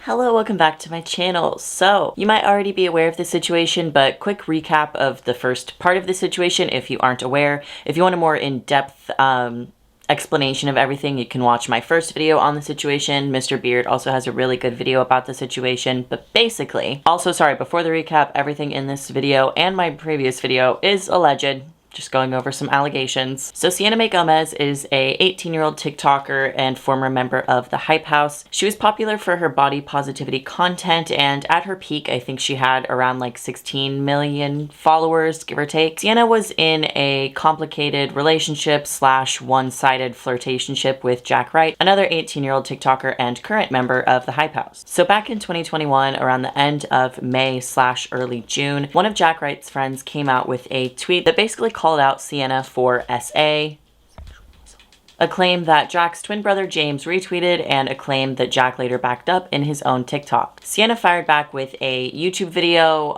Hello, welcome back to my channel. So, you might already be aware of this situation, but quick recap of the first part of the situation if you aren't aware. If you want a more in-depth explanation of everything, you can watch my first video on the situation. Mr. Beard also has a really good video about the situation, but basically, also sorry, before the recap, everything in this video and my previous video is alleged. Just going over some allegations. So Sienna Mae Gomez is a 18-year-old TikToker and former member of the Hype House. She was popular for her body positivity content, and at her peak, I think she had around like 16 million followers, give or take. Sienna was in a complicated relationship / one-sided flirtationship with Jack Wright, another 18-year-old TikToker and current member of the Hype House. So back in 2021, around the end of May / early June, one of Jack Wright's friends came out with a tweet that basically called out Sienna for SA, a claim that Jack's twin brother James retweeted, and a claim that Jack later backed up in his own TikTok. Sienna fired back with a YouTube video,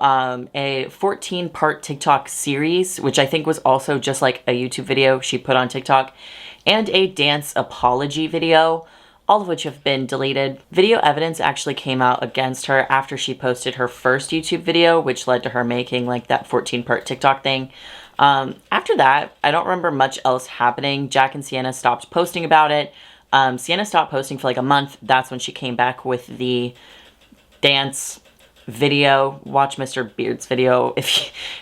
a 14-part TikTok series, which I think was also just like a YouTube video she put on TikTok, and a dance apology video, all of which have been deleted. Video evidence actually came out against her after she posted her first YouTube video, which led to her making like that 14-part TikTok thing. After that, I don't remember much else happening. Jack and Sienna stopped posting about it. Sienna stopped posting for like a month. That's when she came back with the dance video. Watch Mr. Beard's video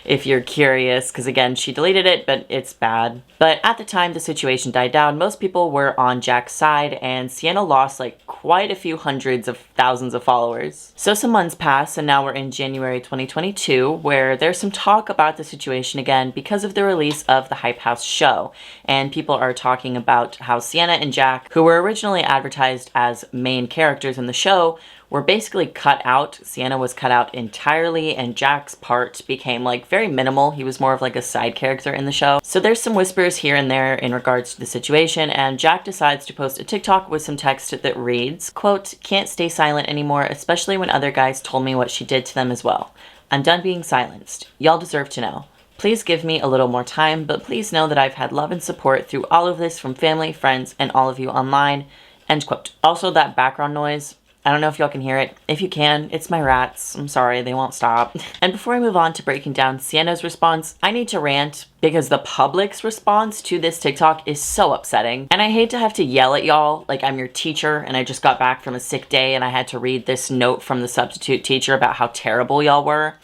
if you're curious, because again, she deleted it, but it's bad. But at the time the situation died down, most people were on Jack's side, and Sienna lost like quite a few hundreds of thousands of followers. So some months pass, and now we're in January 2022, where there's some talk about the situation again because of the release of the Hype House show, and people are talking about how Sienna and Jack, who were originally advertised as main characters in the show, were basically cut out. Sienna was cut out entirely, and Jack's part became like very minimal. He was more of like a side character in the show. So there's some whispers here and there in regards to the situation, and Jack decides to post a TikTok with some text that reads, quote, "Can't stay silent anymore, especially when other guys told me what she did to them as well. I'm done being silenced. Y'all deserve to know. Please give me a little more time, but please know that I've had love and support through all of this from family, friends, and all of you online." End quote. Also, that background noise, I don't know if y'all can hear it. If you can, it's my rats. I'm sorry, they won't stop. And before I move on to breaking down Sienna's response, I need to rant because the public's response to this TikTok is so upsetting. And I hate to have to yell at y'all like I'm your teacher and I just got back from a sick day and I had to read this note from the substitute teacher about how terrible y'all were.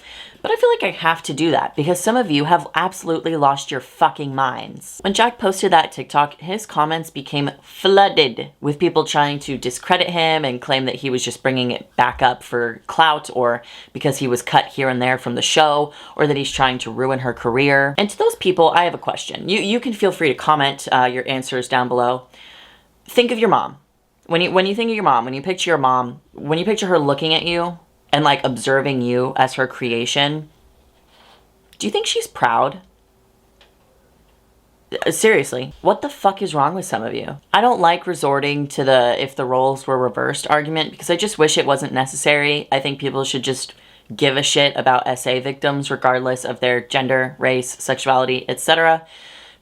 But I feel like I have to do that because some of you have absolutely lost your fucking minds. When Jack posted that TikTok, his comments became flooded with people trying to discredit him and claim that he was just bringing it back up for clout, or because he was cut here and there from the show, or that he's trying to ruin her career. And to those people, I have a question. You can feel free to comment your answers down below. Think of your mom. When you think of your mom, when you picture her looking at you and like observing you as her creation, do you think she's proud? Seriously, what the fuck is wrong with some of you? I don't like resorting to the if the roles were reversed argument because I just wish it wasn't necessary. I think people should just give a shit about SA victims regardless of their gender, race, sexuality, etc.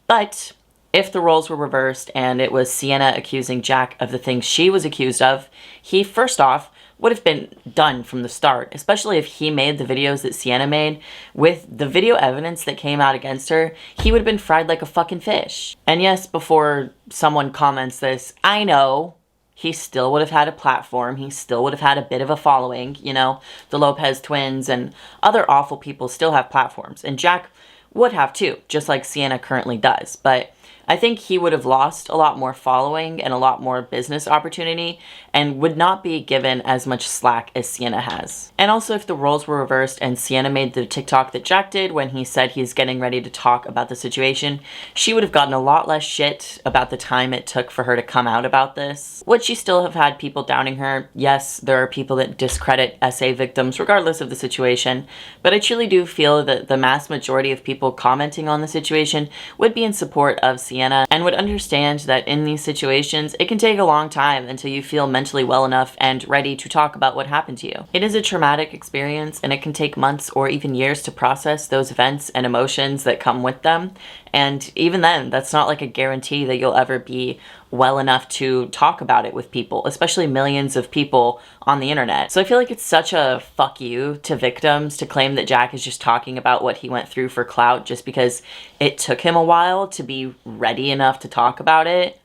But if the roles were reversed and it was Sienna accusing Jack of the things she was accused of, he first off would have been done from the start, especially if he made the videos that Sienna made. With the video evidence that came out against her, he would have been fried like a fucking fish. And yes, before someone comments this, I know he still would have had a platform. He still would have had a bit of a following. You know, the Lopez twins and other awful people still have platforms. And Jack would have too, just like Sienna currently does. But I think he would have lost a lot more following and a lot more business opportunity and would not be given as much slack as Sienna has. And also, if the roles were reversed and Sienna made the TikTok that Jack did when he said he's getting ready to talk about the situation, she would have gotten a lot less shit about the time it took for her to come out about this. Would she still have had people downing her? Yes, there are people that discredit SA victims regardless of the situation, but I truly do feel that the mass majority of people commenting on the situation would be in support of Sienna and would understand that in these situations, it can take a long time until you feel mentally well enough and ready to talk about what happened to you. It is a traumatic experience and it can take months or even years to process those events and emotions that come with them. And even then, that's not like a guarantee that you'll ever be well enough to talk about it with people, especially millions of people on the internet. So I feel like it's such a fuck you to victims to claim that Jack is just talking about what he went through for clout just because it took him a while to be ready enough to talk about it.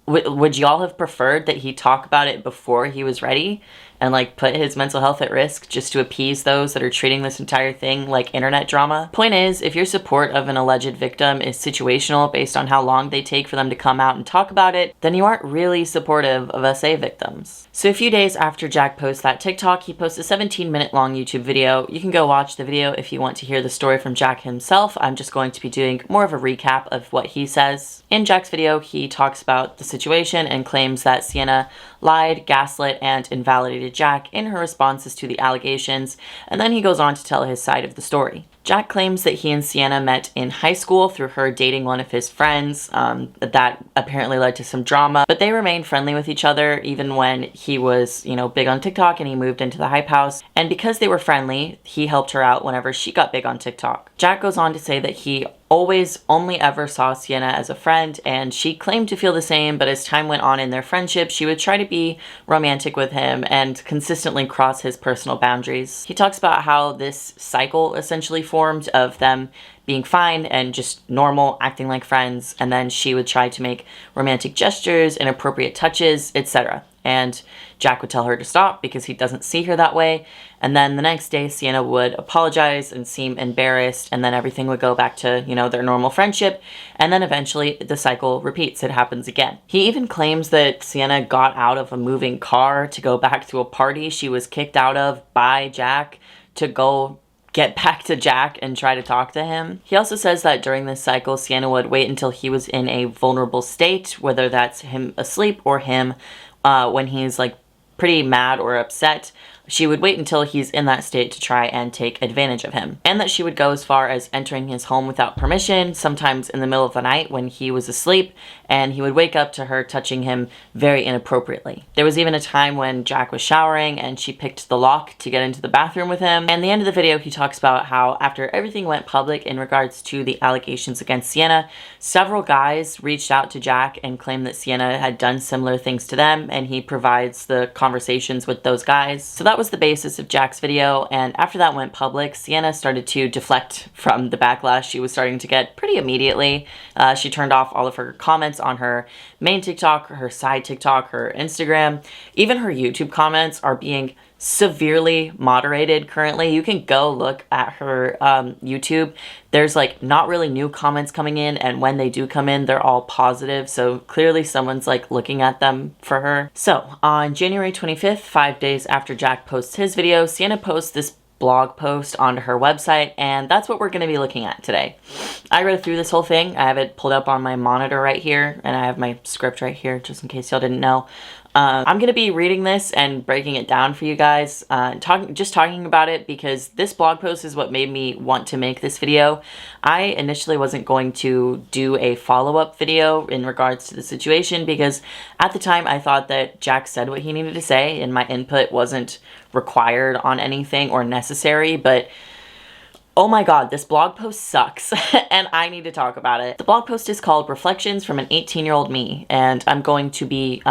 Would y'all have preferred that he talk about it before he was ready and like put his mental health at risk just to appease those that are treating this entire thing like internet drama? Point is, if your support of an alleged victim is situational based on how long they take for them to come out and talk about it, then you aren't really supportive of SA victims. So a few days after Jack posts that TikTok, he posts a 17-minute long YouTube video. You can go watch the video if you want to hear the story from Jack himself. I'm just going to be doing more of a recap of what he says. In Jack's video, he talks about the situation and claims that Sienna lied, gaslit, and invalidated Jack in her responses to the allegations, and then he goes on to tell his side of the story. Jack claims that he and Sienna met in high school through her dating one of his friends. That apparently led to some drama, but they remained friendly with each other even when he was, big on TikTok and he moved into the Hype House. And because they were friendly, he helped her out whenever she got big on TikTok. Jack goes on to say that he always only ever saw Sienna as a friend, and she claimed to feel the same, but as time went on in their friendship, she would try to be romantic with him and consistently cross his personal boundaries. He talks about how this cycle essentially formed of them being fine and just normal, acting like friends, and then she would try to make romantic gestures, inappropriate touches, etc. And Jack would tell her to stop because he doesn't see her that way. And then the next day, Sienna would apologize and seem embarrassed, and then everything would go back to, their normal friendship. And then eventually the cycle repeats. It happens again. He even claims that Sienna got out of a moving car to go back to a party she was kicked out of by Jack to go get back to Jack and try to talk to him. He also says that during this cycle, Sienna would wait until he was in a vulnerable state, whether that's him asleep or him when he's like pretty mad or upset. She would wait until he's in that state to try and take advantage of him. And that she would go as far as entering his home without permission, sometimes in the middle of the night when he was asleep, and he would wake up to her touching him very inappropriately. There was even a time when Jack was showering and she picked the lock to get into the bathroom with him. And the end of the video, he talks about how after everything went public in regards to the allegations against Sienna, several guys reached out to Jack and claimed that Sienna had done similar things to them, and he provides the conversations with those guys. So that was the basis of Jack's video, and after that went public, Sienna started to deflect from the backlash she was starting to get pretty immediately. She turned off all of her comments on her main TikTok, her side TikTok, her Instagram. Even her YouTube comments are being severely moderated currently. You can go look at her YouTube. There's like not really new comments coming in, and when they do come in, they're all positive, so clearly someone's like looking at them for her. So on January 25th, 5 days after Jack posts his video, Sienna posts this blog post onto her website, and that's what we're going to be looking at today. I read through this whole thing. I have it pulled up on my monitor right here, and I have my script right here just in case y'all didn't know. I'm going to be reading this and breaking it down for you guys, talking about it because this blog post is what made me want to make this video. I initially wasn't going to do a follow-up video in regards to the situation because at the time I thought that Jack said what he needed to say and my input wasn't required on anything or necessary, but oh my god, this blog post sucks and I need to talk about it. The blog post is called Reflections from an 18-Year-Old Me, and I'm going to be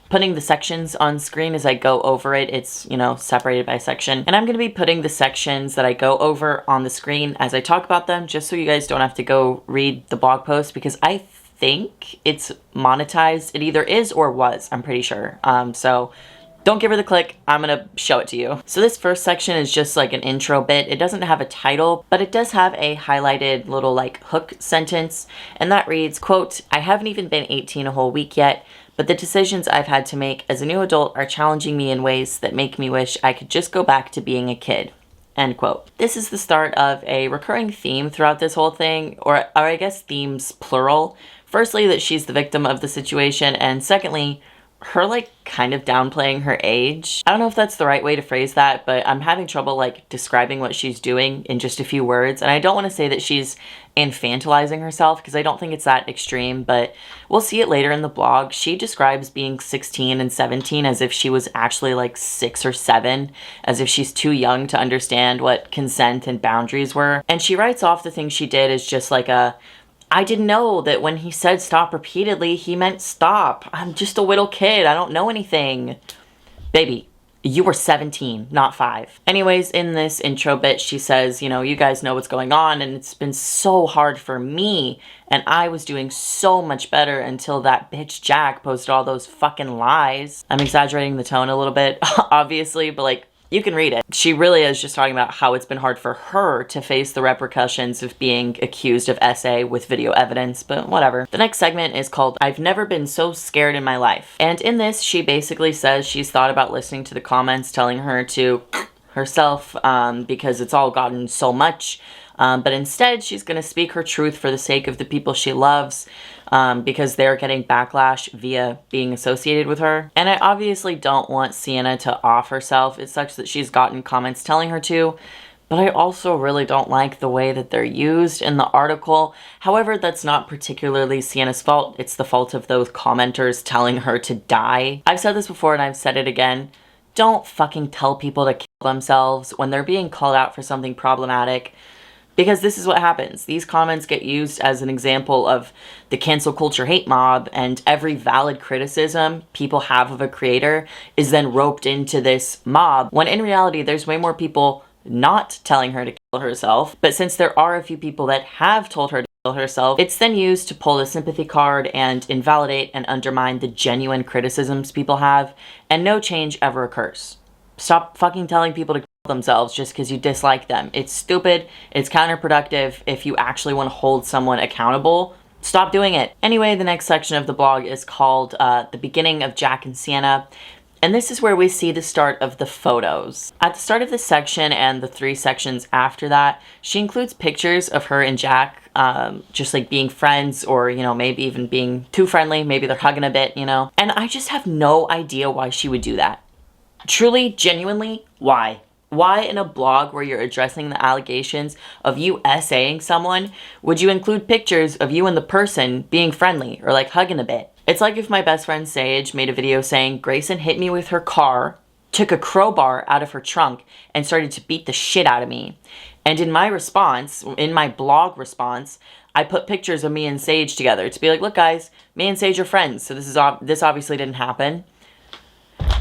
putting the sections on screen as I go over it. It's, separated by section. And I'm going to be putting the sections that I go over on the screen as I talk about them, just so you guys don't have to go read the blog post, because I think it's monetized. It either is or was, I'm pretty sure. So don't give her the click. I'm going to show it to you. So this first section is just like an intro bit. It doesn't have a title, but it does have a highlighted little like hook sentence. And that reads, quote, "I haven't even been 18 a whole week yet, but the decisions I've had to make as a new adult are challenging me in ways that make me wish I could just go back to being a kid." End quote. This is the start of a recurring theme throughout this whole thing, or I guess themes plural. Firstly, that she's the victim of the situation, and secondly, her like kind of downplaying her age. I don't know if that's the right way to phrase that, but I'm having trouble like describing what she's doing in just a few words. And I don't want to say that she's infantilizing herself because I don't think it's that extreme, but we'll see it later in the blog. She describes being 16 and 17 as if she was actually like 6 or 7, as if she's too young to understand what consent and boundaries were. And she writes off the things she did as just like a I didn't know that when he said stop repeatedly, he meant stop. I'm just a little kid. I don't know anything. Baby, you were 17, not 5. Anyways, in this intro bit, she says, you know, you guys know what's going on, and it's been so hard for me, and I was doing so much better until that bitch Jack posted all those fucking lies. I'm exaggerating the tone a little bit, obviously, but like, you can read it. She really is just talking about how it's been hard for her to face the repercussions of being accused of SA with video evidence, but whatever. The next segment is called I've Never Been So Scared in My Life. And in this, she basically says she's thought about listening to the comments telling her to herself because it's all gotten so much. But instead, she's going to speak her truth for the sake of the people she loves because they're getting backlash via being associated with her. And I obviously don't want Sienna to off herself. It's such that she's gotten comments telling her to, but I also really don't like the way that they're used in the article. However, that's not particularly Sienna's fault. It's the fault of those commenters telling her to die. I've said this before and I've said it again. Don't fucking tell people to kill themselves when they're being called out for something problematic. Because this is what happens. These comments get used as an example of the cancel culture hate mob, and every valid criticism people have of a creator is then roped into this mob, when in reality there's way more people not telling her to kill herself. But since there are a few people that have told her to kill herself, it's then used to pull the sympathy card and invalidate and undermine the genuine criticisms people have, and no change ever occurs. Stop fucking telling people to themselves just because you dislike them. It's stupid. It's counterproductive. If you actually want to hold someone accountable, stop doing it. Anyway, the next section of the blog is called The Beginning of Jack and Sienna. And this is where we see the start of the photos. At the start of this section and the 3 sections after that, she includes pictures of her and Jack just like being friends, or, you know, maybe even being too friendly. Maybe they're hugging a bit, you know. And I just have no idea why she would do that. Truly, genuinely, why? Why in a blog where you're addressing the allegations of you essaying someone would you include pictures of you and the person being friendly or like hugging a bit? It's like if my best friend Sage made a video saying Grayson hit me with her car, took a crowbar out of her trunk, and started to beat the shit out of me. And in my response, in my blog response, I put pictures of me and Sage together to be like, look guys, me and Sage are friends, so this obviously didn't happen.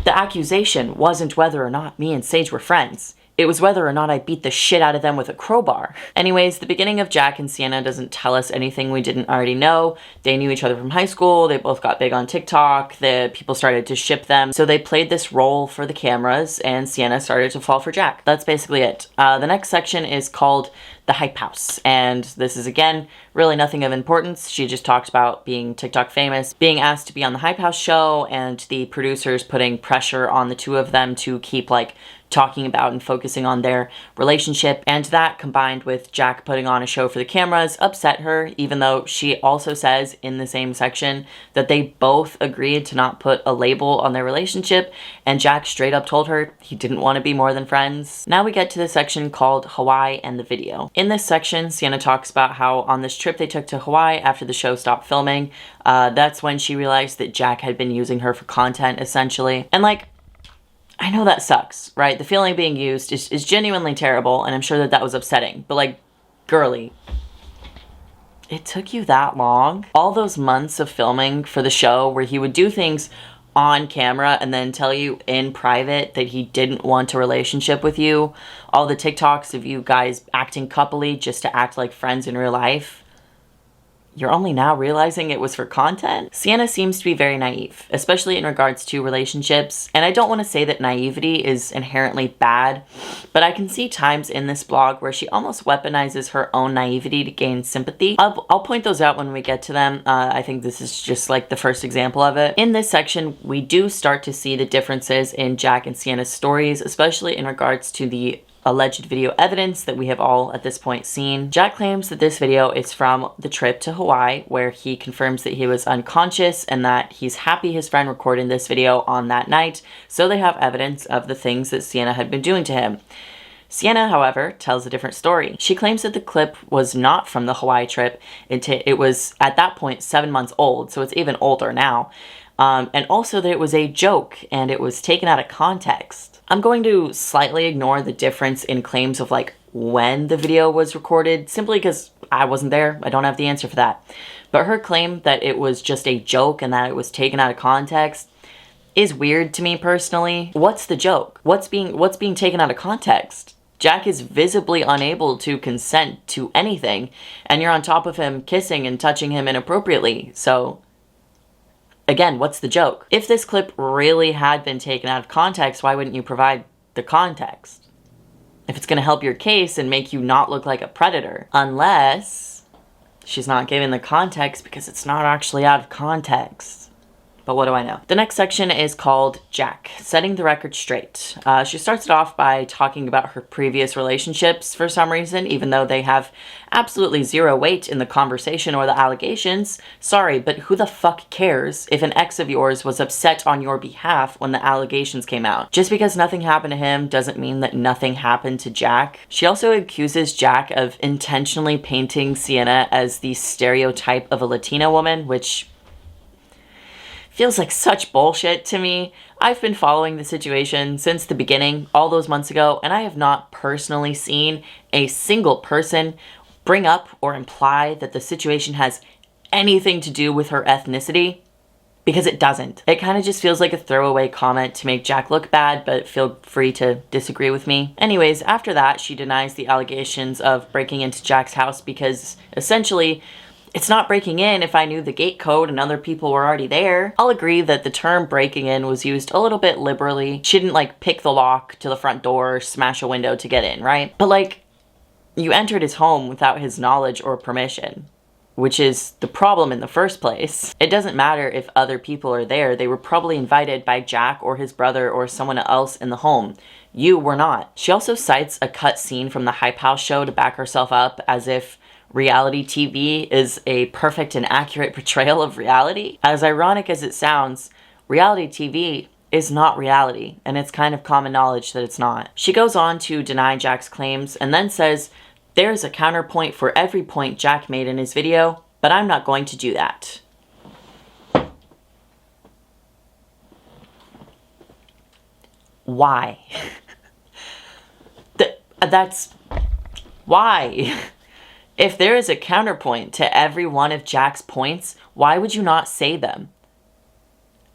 The accusation wasn't whether or not me and Sage were friends. It was whether or not I beat the shit out of them with a crowbar. Anyways, the beginning of Jack and Sienna doesn't tell us anything we didn't already know. They knew each other from high school. They both got big on TikTok. The people started to ship them. So they played this role for the cameras, and Sienna started to fall for Jack. That's basically it. The next section is called The Hype House. And this is, again, really nothing of importance. She just talked about being TikTok famous, being asked to be on the Hype House show, and the producers putting pressure on the two of them to keep, like, talking about and focusing on their relationship, and that combined with Jack putting on a show for the cameras upset her, even though she also says in the same section that they both agreed to not put a label on their relationship, and Jack straight up told her he didn't want to be more than friends. Now we get to the section called Hawaii and the Video. In this section, Sienna talks about how on this trip they took to Hawaii after the show stopped filming, that's when she realized that Jack had been using her for content, essentially. And like, I know that sucks, right? The feeling being used is genuinely terrible, and I'm sure that was upsetting. But like, girly, it took you that long? All those months of filming for the show where he would do things on camera and then tell you in private that he didn't want a relationship with you. All the TikToks of you guys acting coupley just to act like friends in real life. You're only now realizing it was for content? Sienna seems to be very naive, especially in regards to relationships. And I don't want to say that naivety is inherently bad, but I can see times in this blog where she almost weaponizes her own naivety to gain sympathy. I'll point those out when we get to them. I think this is just like the first example of it. In this section, we do start to see the differences in Jack and Sienna's stories, especially in regards to the alleged video evidence that we have all at this point seen. Jack claims that this video is from the trip to Hawaii, where he confirms that he was unconscious and that he's happy his friend recorded this video on that night, so they have evidence of the things that Sienna had been doing to him. Sienna, however, tells a different story. She claims that the clip was not from the Hawaii trip. It was, at that point, 7 months old, so it's even older now. And also that it was a joke and it was taken out of context. I'm going to slightly ignore the difference in claims of like when the video was recorded, simply because I wasn't there. I don't have the answer for that. But her claim that it was just a joke and that it was taken out of context is weird to me personally. What's the joke? What's being taken out of context? Jack is visibly unable to consent to anything, and you're on top of him kissing and touching him inappropriately. So again, what's the joke? If this clip really had been taken out of context, why wouldn't you provide the context? If it's going to help your case and make you not look like a predator. Unless she's not giving the context because it's not actually out of context. But what do I know? The next section is called Jack, setting the record straight. She starts it off by talking about her previous relationships for some reason, even though they have absolutely zero weight in the conversation or the allegations. Sorry, but who the fuck cares if an ex of yours was upset on your behalf when the allegations came out? Just because nothing happened to him doesn't mean that nothing happened to Jack. She also accuses Jack of intentionally painting Sienna as the stereotype of a Latina woman, which feels like such bullshit to me. I've been following the situation since the beginning, all those months ago, and I have not personally seen a single person bring up or imply that the situation has anything to do with her ethnicity, because it doesn't. It kind of just feels like a throwaway comment to make Jack look bad, but feel free to disagree with me. Anyways, after that, she denies the allegations of breaking into Jack's house because essentially, it's not breaking in if I knew the gate code and other people were already there. I'll agree that the term breaking in was used a little bit liberally. She didn't like pick the lock to the front door, smash a window to get in, right? But like, you entered his home without his knowledge or permission, which is the problem in the first place. It doesn't matter if other people are there. They were probably invited by Jack or his brother or someone else in the home. You were not. She also cites a cut scene from the Hype House show to back herself up, as if reality TV is a perfect and accurate portrayal of reality. As ironic as it sounds, reality TV is not reality, and it's kind of common knowledge that it's not. She goes on to deny Jack's claims and then says, "There's a counterpoint for every point Jack made in his video, but I'm not going to do that." Why? That's why. If there is a counterpoint to every one of Jack's points, why would you not say them?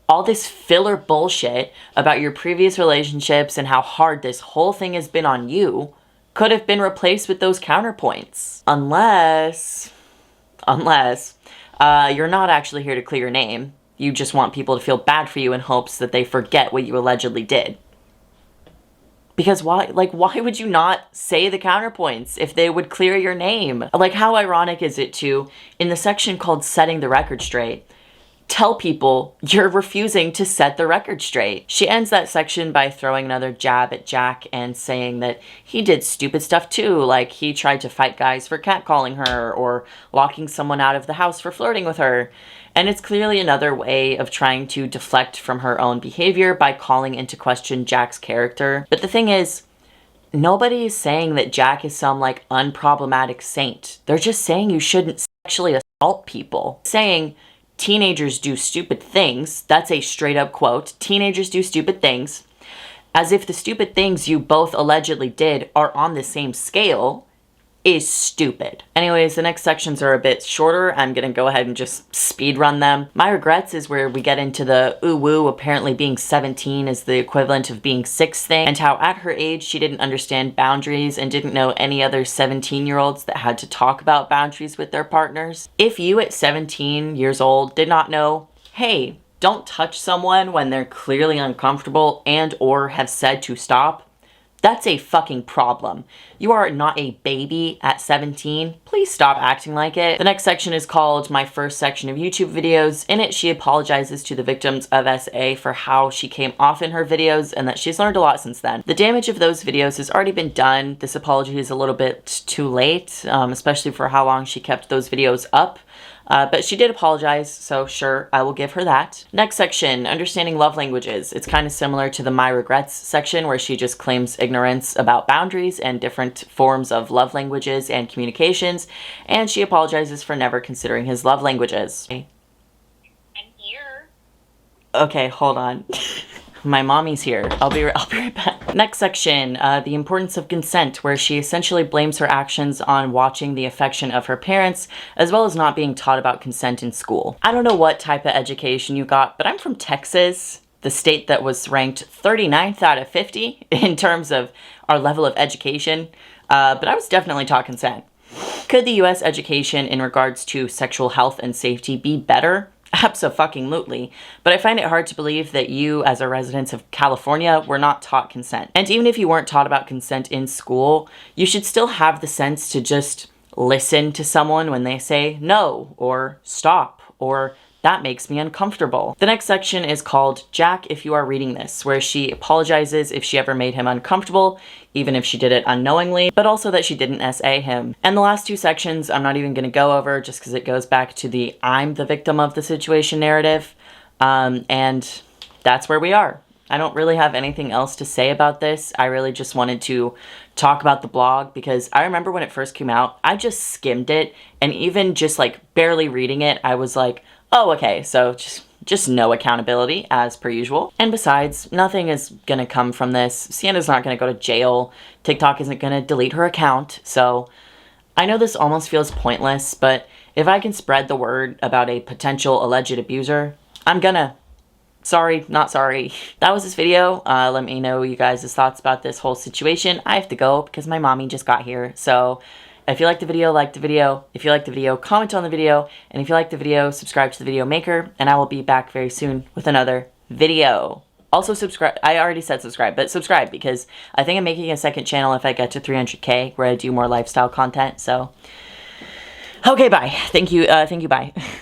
All this filler bullshit about your previous relationships and how hard this whole thing has been on you could have been replaced with those counterpoints. Unless you're not actually here to clear your name. You just want people to feel bad for you in hopes that they forget what you allegedly did. Because why would you not say the counterpoints if they would clear your name? Like, how ironic is it to, in the section called Setting the Record Straight, tell people you're refusing to set the record straight? She ends that section by throwing another jab at Jack and saying that he did stupid stuff too, like he tried to fight guys for catcalling her or locking someone out of the house for flirting with her. And it's clearly another way of trying to deflect from her own behavior by calling into question Jack's character. But the thing is, nobody is saying that Jack is some like unproblematic saint. They're just saying you shouldn't sexually assault people. Saying teenagers do stupid things, that's a straight up quote, teenagers do stupid things, as if the stupid things you both allegedly did are on the same scale, is stupid. Anyways, the next sections are a bit shorter. I'm gonna go ahead and just speed run them. My regrets is where we get into the ooh woo apparently being 17 is the equivalent of being 6 thing, and how at her age she didn't understand boundaries and didn't know any other 17-year-olds that had to talk about boundaries with their partners. If you at 17 years old did not know, hey, don't touch someone when they're clearly uncomfortable and or have said to stop, that's a fucking problem. You are not a baby at 17. Please stop acting like it. The next section is called My First Section of YouTube Videos. In it, she apologizes to the victims of SA for how she came off in her videos and that she's learned a lot since then. The damage of those videos has already been done. This apology is a little bit too late, especially for how long she kept those videos up. But she did apologize, so sure, I will give her that. Next section, understanding love languages. It's kind of similar to the My Regrets section where she just claims ignorance about boundaries and different forms of love languages and communications, and she apologizes for never considering his love languages. I'm here. Okay, hold on. My mommy's here. I'll be right back. Next section, the importance of consent, where she essentially blames her actions on watching the affection of her parents, as well as not being taught about consent in school. I don't know what type of education you got, but I'm from Texas, the state that was ranked 39th out of 50 in terms of our level of education, but I was definitely taught consent. Could the US education in regards to sexual health and safety be better? Abso-fucking-lutely. But I find it hard to believe that you, as a resident of California, were not taught consent. And even if you weren't taught about consent in school, you should still have the sense to just listen to someone when they say no, or stop, or that makes me uncomfortable. The next section is called Jack, If You Are Reading This, where she apologizes if she ever made him uncomfortable, even if she did it unknowingly, but also that she didn't SA him. And the last two sections I'm not even gonna go over just because it goes back to the I'm the victim of the situation narrative, and that's where we are. I don't really have anything else to say about this. I really just wanted to talk about the blog because I remember when it first came out, I just skimmed it, and even just like barely reading it, I was like, oh, okay, so just no accountability as per usual. And besides, nothing is gonna come from this. Sienna's not gonna go to jail. TikTok isn't gonna delete her account. So I know this almost feels pointless, but if I can spread the word about a potential alleged abuser, I'm gonna. Sorry, not sorry. That was this video. Let me know you guys' thoughts about this whole situation. I have to go because my mommy just got here. So if you liked the video, like the video. If you liked the video, comment on the video. And if you liked the video, subscribe to the video maker. And I will be back very soon with another video. Also subscribe. I already said subscribe, but subscribe because I think I'm making a second channel if I get to 300K where I do more lifestyle content. So, okay, bye. Thank you, bye.